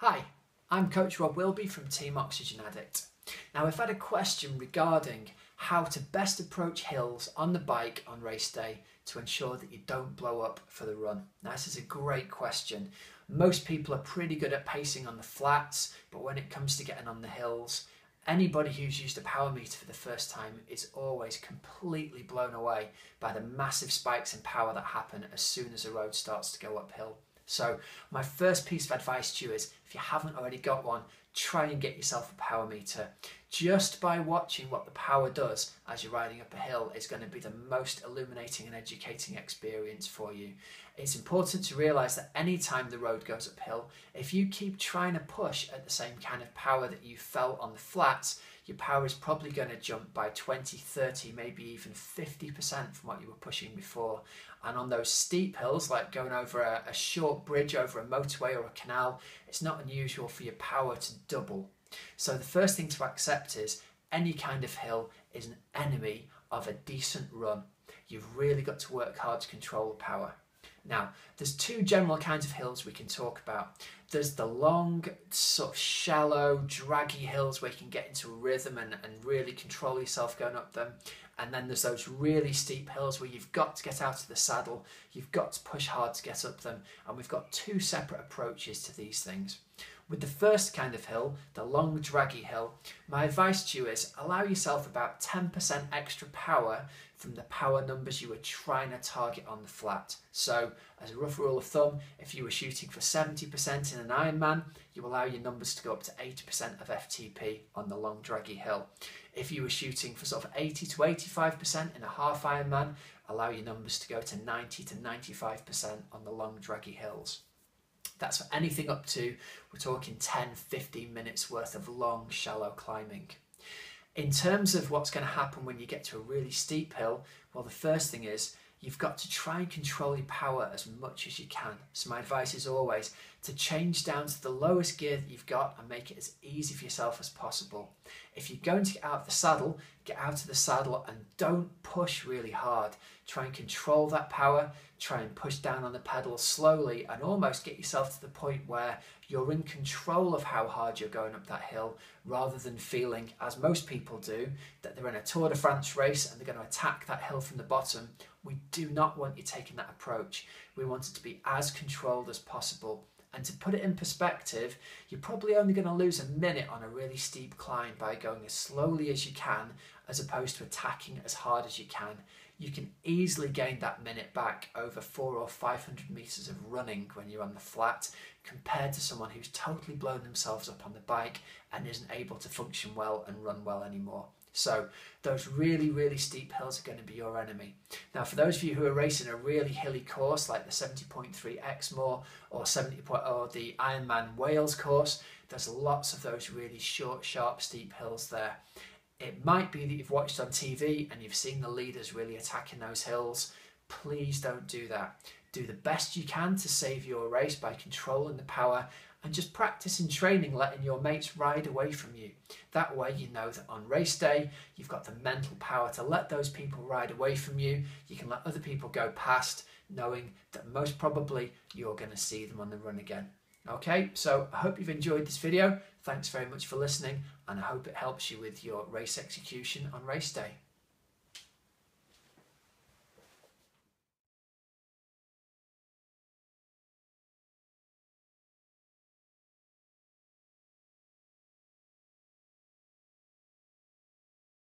Hi, I'm Coach Rob Wilby from Team Oxygen Addict. Now we've had a question regarding how to best approach hills on the bike on race day to ensure that you don't blow up for the run. Now this is a great question. Most people are pretty good at pacing on the flats, but when it comes to getting on the hills, anybody who's used a power meter for the first time is always completely blown away by the massive spikes in power that happen as soon as a road starts to go uphill. So my first piece of advice to you is, if you haven't already got one, try and get yourself a power meter. Just by watching what the power does as you're riding up a hill is going to be the most illuminating and educating experience for you. It's important to realise that any time the road goes uphill, if you keep trying to push at the same kind of power that you felt on the flats, your power is probably going to jump by 20, 30, maybe even 50% from what you were pushing before. And on those steep hills, like going over a short bridge over a motorway or a canal, it's not unusual for your power to double. So the first thing to accept is any kind of hill is an enemy of a decent run. You've really got to work hard to control the power. Now, there's two general kinds of hills we can talk about. There's the long, sort of shallow, draggy hills where you can get into a rhythm and really control yourself going up them. And then there's those really steep hills where you've got to get out of the saddle, you've got to push hard to get up them. And we've got two separate approaches to these things. With the first kind of hill, the long, draggy hill, my advice to you is allow yourself about 10% extra power from the power numbers you were trying to target on the flat. So, as a rough rule of thumb, if you were shooting for 70% in an Ironman, you allow your numbers to go up to 80% of FTP on the long, draggy hill. If you were shooting for sort of 80 to 85% in a half Ironman, allow your numbers to go to 90 to 95% on the long, draggy hills. That's for anything up to, we're talking 10, 15 minutes worth of long, shallow climbing. In terms of what's going to happen when you get to a really steep hill, well, the first thing is you've got to try and control your power as much as you can. So my advice is always to change down to the lowest gear that you've got and make it as easy for yourself as possible. If you're going to get out of the saddle, get out of the saddle and don't push really hard. Try and control that power, try and push down on the pedals slowly and almost get yourself to the point where you're in control of how hard you're going up that hill, rather than feeling, as most people do, that they're in a Tour de France race and they're going to attack that hill from the bottom. We do not want you taking that approach. We want it to be as controlled as possible. And to put it in perspective, you're probably only going to lose a minute on a really steep climb by going as slowly as you can, as opposed to attacking as hard as you can. You can easily gain that minute back over 400 or 500 meters of running when you're on the flat, compared to someone who's totally blown themselves up on the bike and isn't able to function well and run well anymore. So those really, really steep hills are going to be your enemy. Now, for those of you who are racing a really hilly course like the 70.3 Exmoor or the Ironman Wales course, there's lots of those really short, sharp, steep hills there. It might be that you've watched on TV and you've seen the leaders really attacking those hills. Please don't do that. Do the best you can to save your race by controlling the power, and just practice in training letting your mates ride away from you. That way you know that on race day you've got the mental power to let those people ride away from you. You can let other people go past, knowing that most probably you're going to see them on the run again. Okay, so I hope you've enjoyed this video. Thanks very much for listening, and I hope it helps you with your race execution on race day.